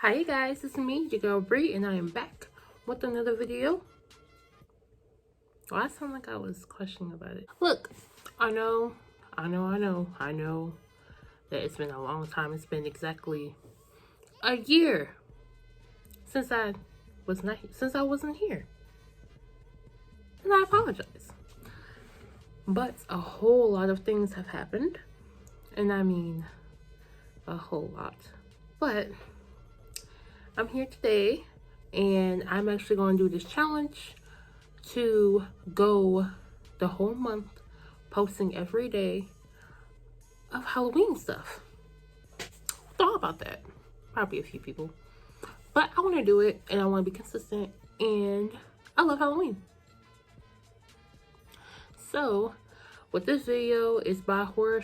Hi guys, it's me, your girl Bree, and I am back with another video. Well, I sound like I was questioning about it. Look, I know that it's been a long time. It's been exactly a year since I wasn't here. And I apologize. But a whole lot of things have happened. And I mean a whole lot. But I'm here today, and I'm actually going to do this challenge to go the whole month posting every day of Halloween stuff. Thought about that. Probably a few people. But I want to do it, and I want to be consistent, and I love Halloween. So, what this video is by Horror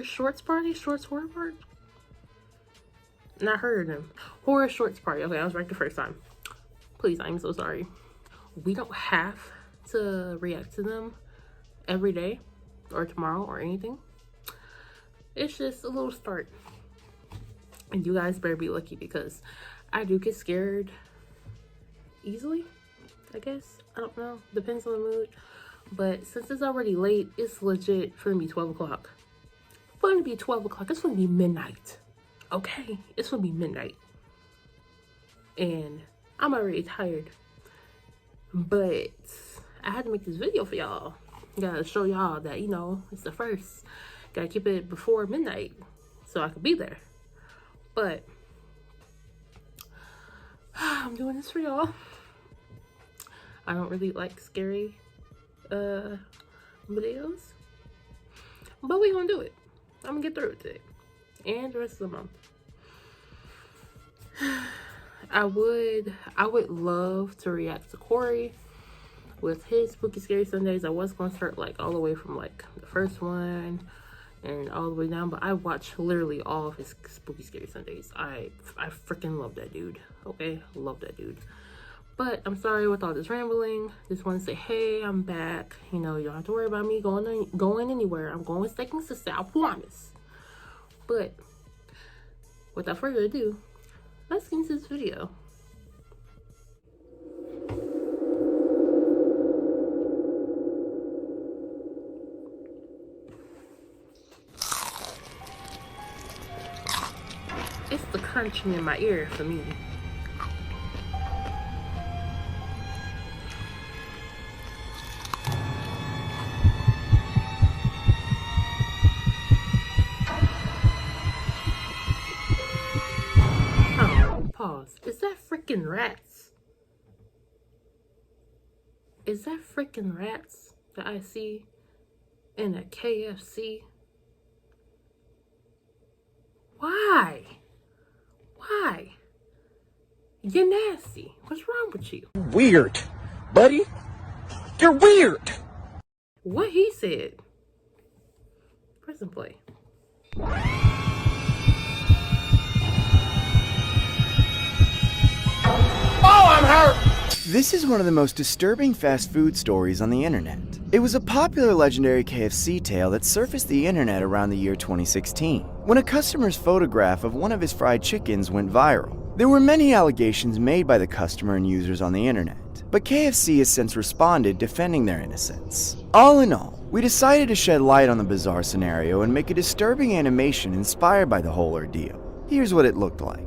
Shorts Party? Horror Party? Not heard of them. Horror Shorts Party. Okay, I was right the first time. Please, I'm so sorry. We don't have to react to them every day or tomorrow or anything. It's just a little start. And you guys better be lucky because I do get scared easily, I guess. I don't know. Depends on the mood. But since it's already late, it's legit for me 12 o'clock. It's going to be 12 o'clock. It's going to be midnight. Okay, it's gonna be midnight and I'm already tired, but I had to make this video for y'all. Gotta show y'all that, you know, it's the first. Gotta keep it before midnight so I could be there. But I'm doing this for y'all. I don't really like scary videos, but we gonna do it. I'm gonna get through it today and the rest of the month. I would love to react to Corey with his Spooky Scary Sundays. I was gonna start like all the way from like the first one and all the way down, but I watched literally all of his Spooky Scary Sundays. I freaking love that dude. Okay, love that dude. But I'm sorry with all this rambling. Just want to say, hey, I'm back. You know, you don't have to worry about me going anywhere. I'm going to stay consistent. I promise. But without further ado, let's get into this video. It's the crunching in my ear for me. Pause. Is that freaking rats? Is that freaking rats that I see in a KFC? Why? Why? You're nasty. What's wrong with you? Weird, buddy. You're weird. What he said. Press and play. This is one of the most disturbing fast food stories on the internet. It was a popular legendary KFC tale that surfaced the internet around the year 2016, when a customer's photograph of one of his fried chickens went viral. There were many allegations made by the customer and users on the internet, but KFC has since responded defending their innocence. All in all, we decided to shed light on the bizarre scenario and make a disturbing animation inspired by the whole ordeal. Here's what it looked like.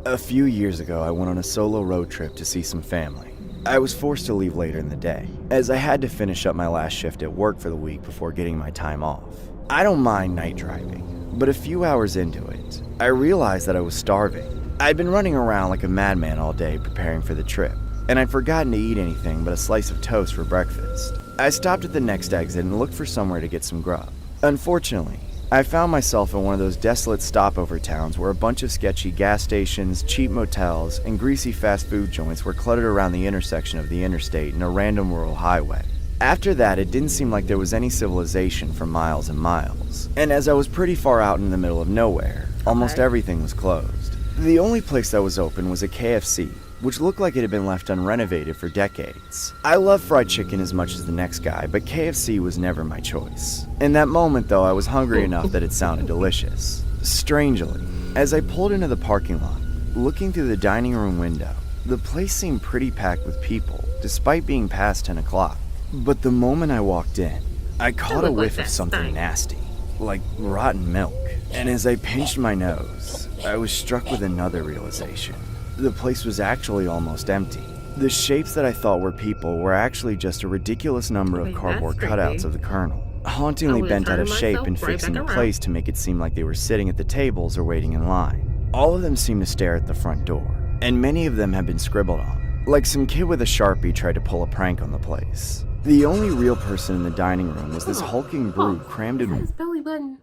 A few years ago, I went on a solo road trip to see some family. I was forced to leave later in the day, as I had to finish up my last shift at work for the week before getting my time off. I don't mind night driving, but a few hours into it, I realized that I was starving. I'd been running around like a madman all day preparing for the trip, and I'd forgotten to eat anything but a slice of toast for breakfast. I stopped at the next exit and looked for somewhere to get some grub. Unfortunately, I found myself in one of those desolate stopover towns where a bunch of sketchy gas stations, cheap motels, and greasy fast food joints were cluttered around the intersection of the interstate and a random rural highway. After that, it didn't seem like there was any civilization for miles and miles. And as I was pretty far out in the middle of nowhere, almost everything was closed. The only place that was open was a KFC, which looked like it had been left unrenovated for decades. I love fried chicken as much as the next guy, but KFC was never my choice. In that moment though, I was hungry enough that it sounded delicious. Strangely, as I pulled into the parking lot, looking through the dining room window, the place seemed pretty packed with people, despite being past 10 o'clock. But the moment I walked in, I caught a whiff of something nasty, like rotten milk. And as I pinched my nose, I was struck with another realization. The place was actually almost empty. The shapes that I thought were people were actually just a ridiculous number of cardboard cutouts of the Colonel, hauntingly bent out of shape and fixed into place to make it seem like they were sitting at the tables or waiting in line. All of them seemed to stare at the front door, and many of them had been scribbled on, like some kid with a Sharpie tried to pull a prank on the place. The only real person in the dining room was this hulking brute crammed in... His belly button.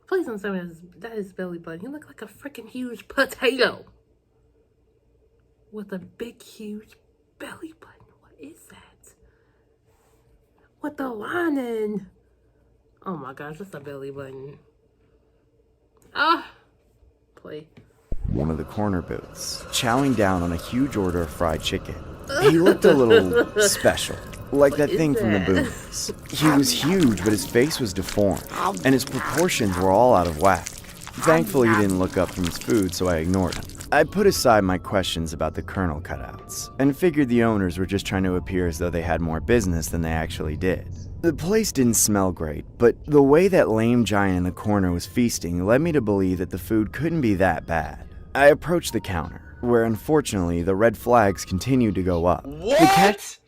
Please don't tell me that is belly button. He looked like a freaking huge potato. With a big, huge belly button. What is that? With the lining. Oh my gosh, that's a belly button. Ah! Play. One of the corner booths, chowing down on a huge order of fried chicken. He looked a little special, like that thing from the booths. He was huge, but his face was deformed, and his proportions were all out of whack. Thankfully, he didn't look up from his food, so I ignored him. I put aside my questions about the Colonel cutouts, and figured the owners were just trying to appear as though they had more business than they actually did. The place didn't smell great, but the way that lame giant in the corner was feasting led me to believe that the food couldn't be that bad. I approached the counter, where unfortunately the red flags continued to go up. What is that?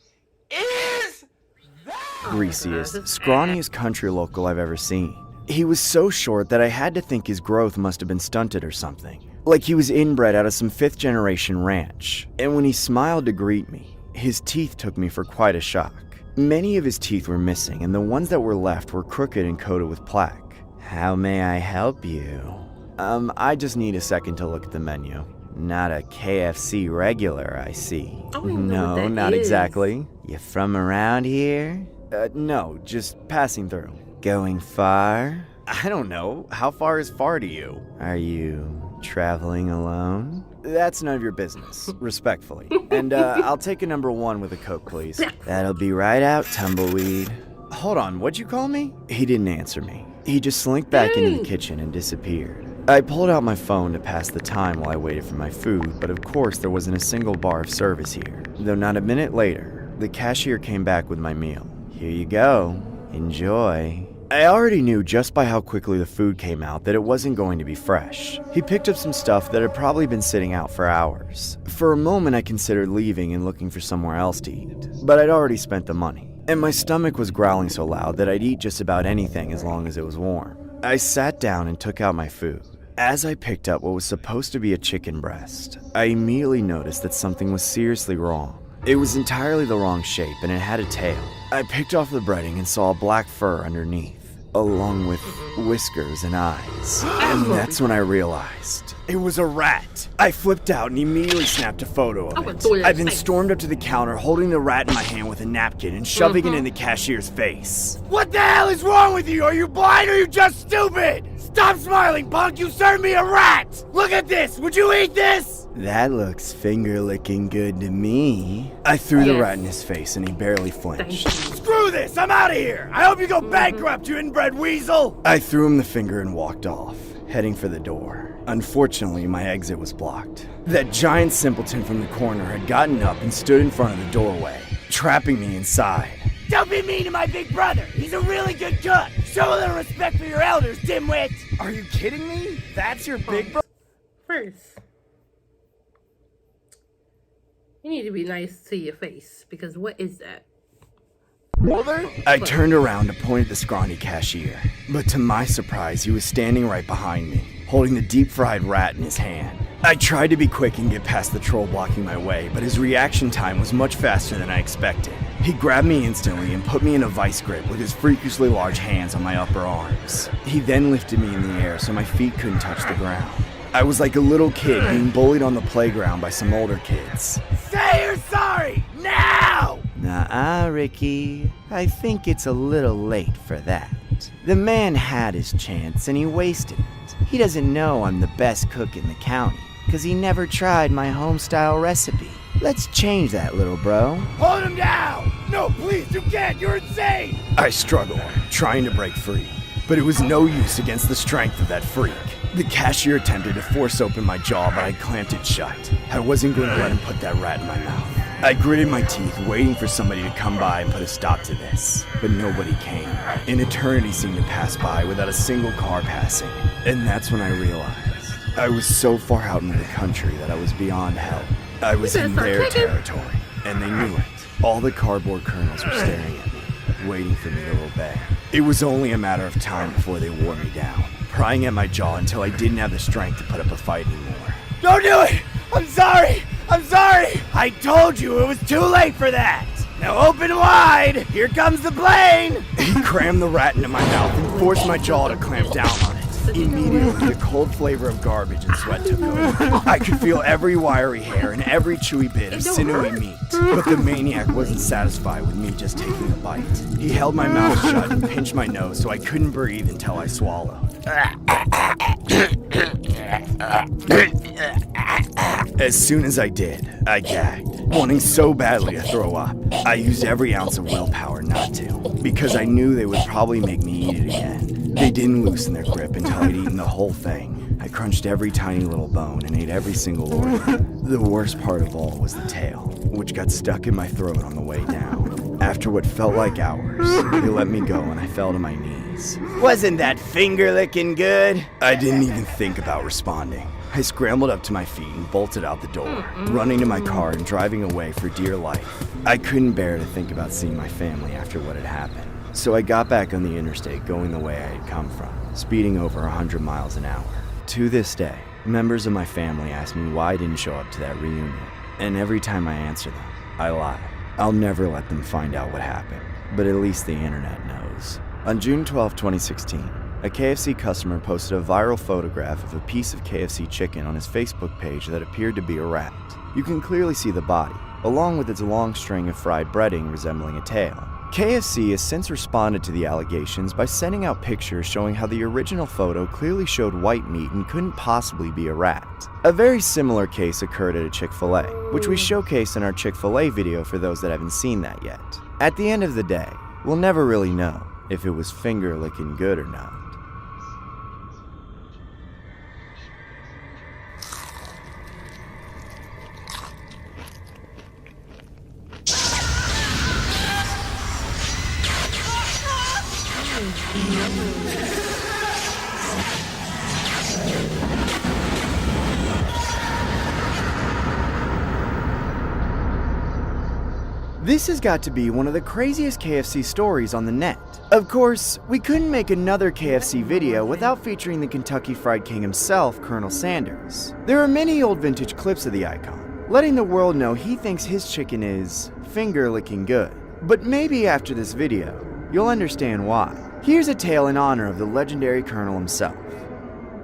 Greasiest, scrawniest country local I've ever seen. He was so short that I had to think his growth must have been stunted or something. Like he was inbred out of some 5th generation ranch. And when he smiled to greet me, his teeth took me for quite a shock. Many of his teeth were missing, and the ones that were left were crooked and coated with plaque. How may I help you? I just need a second to look at the menu. Not a KFC regular, I see. No, not exactly. You from around here? No, just passing through. Going far? I don't know. How far is far to you? Are you traveling alone? That's none of your business, respectfully. And I'll take a number 1 with a Coke, please. That'll be right out, tumbleweed. Hold on, what'd you call me? He didn't answer me. He just slinked back into the kitchen and disappeared. I pulled out my phone to pass the time while I waited for my food, but of course there wasn't a single bar of service here. Though not a minute later, the cashier came back with my meal. Here you go. Enjoy. I already knew just by how quickly the food came out that it wasn't going to be fresh. He picked up some stuff that had probably been sitting out for hours. For a moment I considered leaving and looking for somewhere else to eat, but I'd already spent the money, and my stomach was growling so loud that I'd eat just about anything as long as it was warm. I sat down and took out my food. As I picked up what was supposed to be a chicken breast, I immediately noticed that something was seriously wrong. It was entirely the wrong shape, and it had a tail. I picked off the breading and saw a black fur underneath, along with whiskers and eyes. And that's when I realized it was a rat. I flipped out and immediately snapped a photo of it. I then stormed up to the counter, holding the rat in my hand with a napkin and shoving it in the cashier's face. What the hell is wrong with you? Are you blind or are you just stupid? Stop smiling, punk! You served me a rat! Look at this! Would you eat this? That looks finger-licking good to me. I threw the rat in his face and he barely flinched. Screw this! I'm out of here! I hope you go bankrupt, you inbred weasel! I threw him the finger and walked off, heading for the door. Unfortunately, my exit was blocked. That giant simpleton from the corner had gotten up and stood in front of the doorway, trapping me inside. Don't be mean to my big brother! He's a really good cook! Show a little respect for your elders, dimwit! Are you kidding me? That's your big brother? First, you need to be nice to your face, because what is that? Mother? I turned around to point at the scrawny cashier, but to my surprise, he was standing right behind me, holding the deep-fried rat in his hand. I tried to be quick and get past the troll blocking my way, but his reaction time was much faster than I expected. He grabbed me instantly and put me in a vice grip with his freakishly large hands on my upper arms. He then lifted me in the air so my feet couldn't touch the ground. I was like a little kid being bullied on the playground by some older kids. Say you're sorry, now! Nuh-uh, Ricky. I think it's a little late for that. The man had his chance and he wasted it. He doesn't know I'm the best cook in the county, because he never tried my home-style recipe. Let's change that, little bro. Hold him down! No, please, you can't! You're insane! I struggled, trying to break free. but it was no use against the strength of that freak. The cashier attempted to force open my jaw, but I clamped it shut. I wasn't going to let him put that rat in my mouth. I gritted my teeth, waiting for somebody to come by and put a stop to this, but nobody came. An eternity seemed to pass by without a single car passing, and that's when I realized I was so far out into the country that I was beyond help. I was in their territory, and they knew it. All the cardboard colonels were staring at me, waiting for me to obey. It was only a matter of time before they wore me down, prying at my jaw until I didn't have the strength to put up a fight anymore. Don't do it! I'm sorry! I'm sorry! I told you it was too late for that! Now open wide! Here comes the plane! He crammed the rat into my mouth and forced my jaw to clamp down on it. Immediately, the cold flavor of garbage and sweat took over. I could feel every wiry hair and every chewy bit of sinewy meat. But the maniac wasn't satisfied with me just taking a bite. He held my mouth shut and pinched my nose so I couldn't breathe until I swallowed. As soon as I did, I gagged, wanting so badly to throw up. I used every ounce of willpower not to, because I knew they would probably make me eat it again. They didn't loosen their grip until I'd eaten the whole thing. I crunched every tiny little bone and ate every single organ. The worst part of all was the tail, which got stuck in my throat on the way down. After what felt like hours, they let me go and I fell to my knees. Wasn't that finger licking good? I didn't even think about responding. I scrambled up to my feet and bolted out the door, running to my car and driving away for dear life. I couldn't bear to think about seeing my family after what had happened. So I got back on the interstate going the way I had come from, speeding over 100 miles an hour. To this day, members of my family ask me why I didn't show up to that reunion, and every time I answer them, I lie. I'll never let them find out what happened, but at least the internet knows. On June 12, 2016, a KFC customer posted a viral photograph of a piece of KFC chicken on his Facebook page that appeared to be a rat. You can clearly see the body, along with its long string of fried breading resembling a tail. KFC has since responded to the allegations by sending out pictures showing how the original photo clearly showed white meat and couldn't possibly be a rat. A very similar case occurred at a Chick-fil-A, which we showcased in our Chick-fil-A video for those that haven't seen that yet. At the end of the day, we'll never really know if it was finger-licking good or not. This has got to be one of the craziest KFC stories on the net. Of course, we couldn't make another KFC video without featuring the Kentucky Fried King himself, Colonel Sanders. There are many old vintage clips of the icon, letting the world know he thinks his chicken is finger-licking good. But maybe after this video, you'll understand why. Here's a tale in honor of the legendary Colonel himself.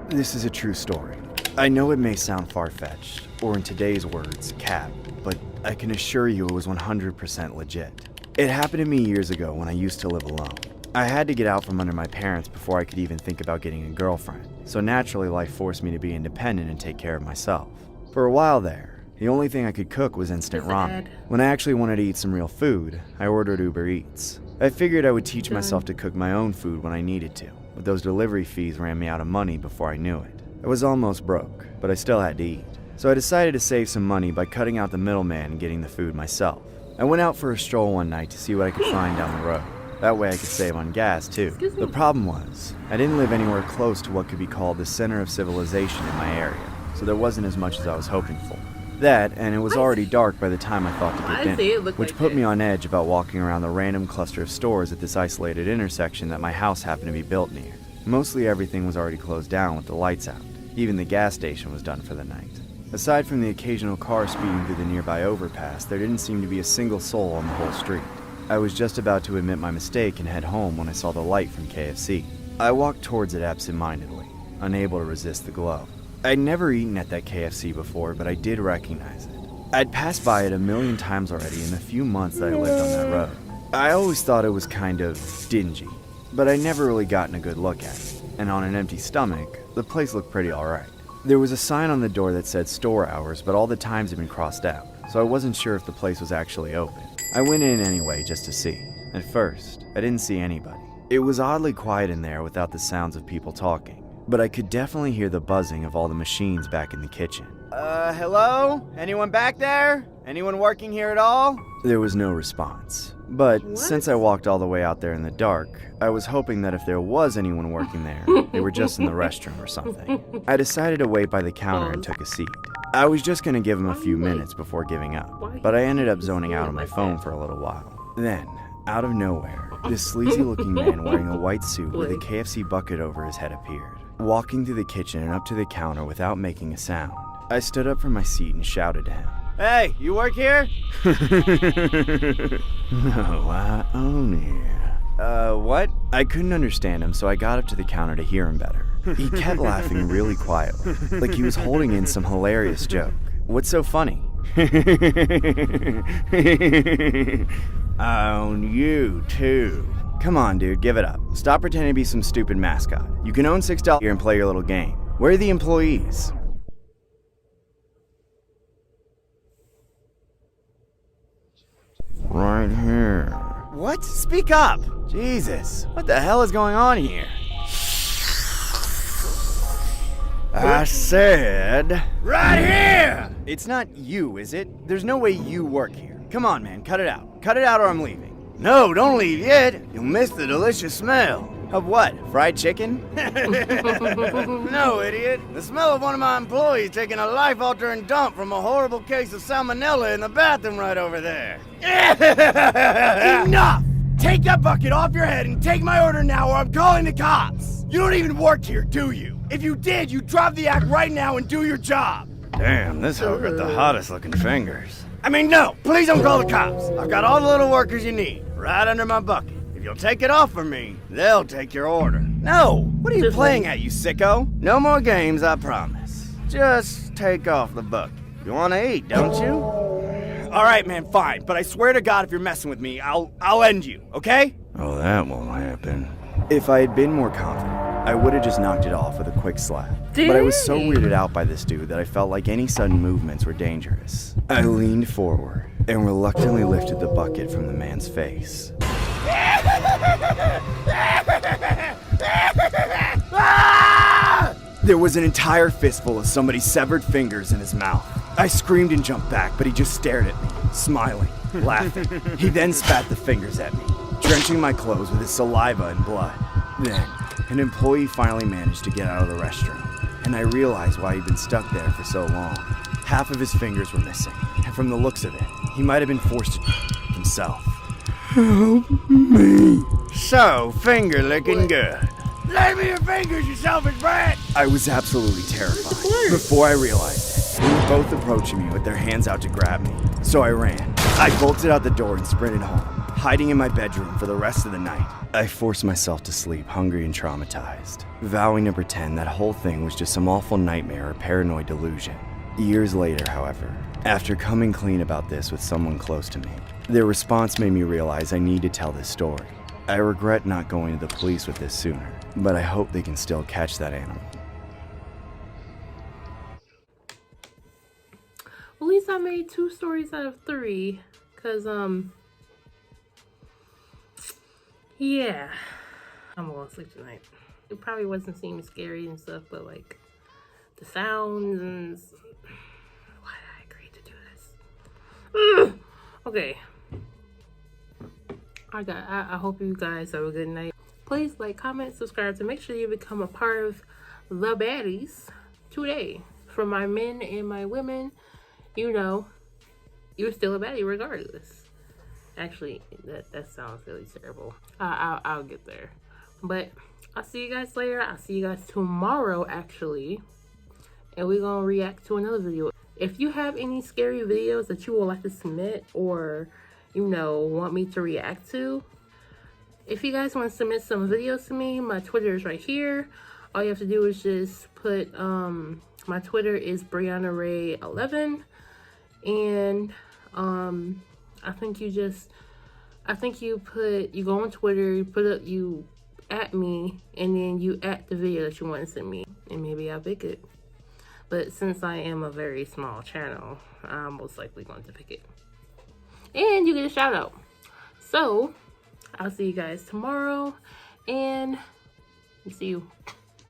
This is a true story. I know it may sound far-fetched, or in today's words, cap, but I can assure you it was 100% legit. It happened to me years ago when I used to live alone. I had to get out from under my parents before I could even think about getting a girlfriend, so naturally life forced me to be independent and take care of myself. For a while there, the only thing I could cook was instant ramen. When I actually wanted to eat some real food, I ordered Uber Eats. I figured I would teach myself to cook my own food when I needed to, but those delivery fees ran me out of money before I knew it. I was almost broke, but I still had to eat. So I decided to save some money by cutting out the middleman and getting the food myself. I went out for a stroll one night to see what I could find down the road. That way I could save on gas too. The problem was, I didn't live anywhere close to what could be called the center of civilization in my area, so there wasn't as much as I was hoping for. That, and it was already dark by the time I thought to get dinner, which put me on edge about walking around the random cluster of stores at this isolated intersection that my house happened to be built near. Mostly everything was already closed down with the lights out. Even the gas station was done for the night. Aside from the occasional car speeding through the nearby overpass, there didn't seem to be a single soul on the whole street. I was just about to admit my mistake and head home when I saw the light from KFC. I walked towards it absent-mindedly, unable to resist the glow. I'd never eaten at that KFC before, but I did recognize it. I'd passed by it a million times already in the few months that I lived on that road. I always thought it was kind of dingy, but I'd never really gotten a good look at it. And on an empty stomach, the place looked pretty alright. There was a sign on the door that said store hours, but all the times had been crossed out, so I wasn't sure if the place was actually open. I went in anyway just to see. At first, I didn't see anybody. It was oddly quiet in there without the sounds of people talking, but I could definitely hear the buzzing of all the machines back in the kitchen. Hello? Anyone back there? Anyone working here at all? There was no response. But since I walked all the way out there in the dark, I was hoping that if there was anyone working there, they were just in the restroom or something. I decided to wait by the counter and took a seat. I was just going to give him a few minutes before giving up, but I ended up zoning out on my phone for a little while. Then, out of nowhere, this sleazy-looking man wearing a white suit with a KFC bucket over his head appeared, walking through the kitchen and up to the counter without making a sound. I stood up from my seat and shouted to him, "Hey, you work here?" "No, I own here." What? I couldn't understand him, so I got up to the counter to hear him better. He kept laughing really quietly, like he was holding in some hilarious joke. What's so funny? I own you, too. Come on, dude, give it up. Stop pretending to be some stupid mascot. You can own $6 here and play your little game. Where are the employees? Right here. What? Speak up! Jesus, what the hell is going on here? I said, right here! It's not you, is it? There's no way you work here. Come on, man, cut it out. Cut it out or I'm leaving. No, don't leave yet. You'll miss the delicious smell. Of what? Fried chicken? No, idiot. The smell of one of my employees taking a life-altering dump from a horrible case of salmonella in the bathroom right over there. Enough! Take that bucket off your head and take my order now or I'm calling the cops. You don't even work here, do you? If you did, you'd drop the act right now and do your job. Damn, this hoe got the hottest looking fingers. I mean, no, please don't call the cops. I've got all the little workers you need, right under my bucket. If you'll take it off for me, they'll take your order. No, what are you playing at, you sicko? No more games, I promise. Just take off the bucket. You want to eat, don't you? All right, man, fine. But I swear to God, if you're messing with me, I'll end you, okay? Oh, that won't happen. If I had been more confident, I would have just knocked it off with a quick slap. But I was so weirded out by this dude that I felt like any sudden movements were dangerous. I leaned forward and reluctantly lifted the bucket from the man's face. There was an entire fistful of somebody's severed fingers in his mouth. I screamed and jumped back, but he just stared at me, smiling, laughing. He then spat the fingers at me, drenching my clothes with his saliva and blood. Then, an employee finally managed to get out of the restroom, and I realized why he'd been stuck there for so long. Half of his fingers were missing, and from the looks of it, he might have been forced to himself. Help me. So, finger licking good. Lend me your fingers, you selfish brat! I was absolutely terrified. Before I realized it, they were both approaching me with their hands out to grab me. So I ran. I bolted out the door and sprinted home, hiding in my bedroom for the rest of the night. I forced myself to sleep, hungry and traumatized, vowing to pretend that whole thing was just some awful nightmare or paranoid delusion. Years later, however, after coming clean about this with someone close to me, their response made me realize I need to tell this story. I regret not going to the police with this sooner, but I hope they can still catch that animal. At least I made 2 stories out of 3, cause yeah, I'm gonna sleep tonight. It probably wasn't seeming scary and stuff, but like the sounds and why did I agree to do this? Ugh. Okay. I hope you guys have a good night. Please like, comment, subscribe to make sure you become a part of the baddies today. For my men and my women, you know, you're still a baddie regardless. Actually, that sounds really terrible. I'll get there. But I'll see you guys later. I'll see you guys tomorrow, actually. And we're going to react to another video. If you have any scary videos that you would like to submit or, you know, want me to react to, if you guys want to submit some videos to me, my Twitter is right here. All you have to do is just put, my Twitter is BriannaRay11. And, I think you go on Twitter, you put up, you at me, and then you at the video that you want to send me, and maybe I'll pick it. But since I am a very small channel, I'm most likely going to pick it. And you get a shout out. So, I'll see you guys tomorrow, And let's see,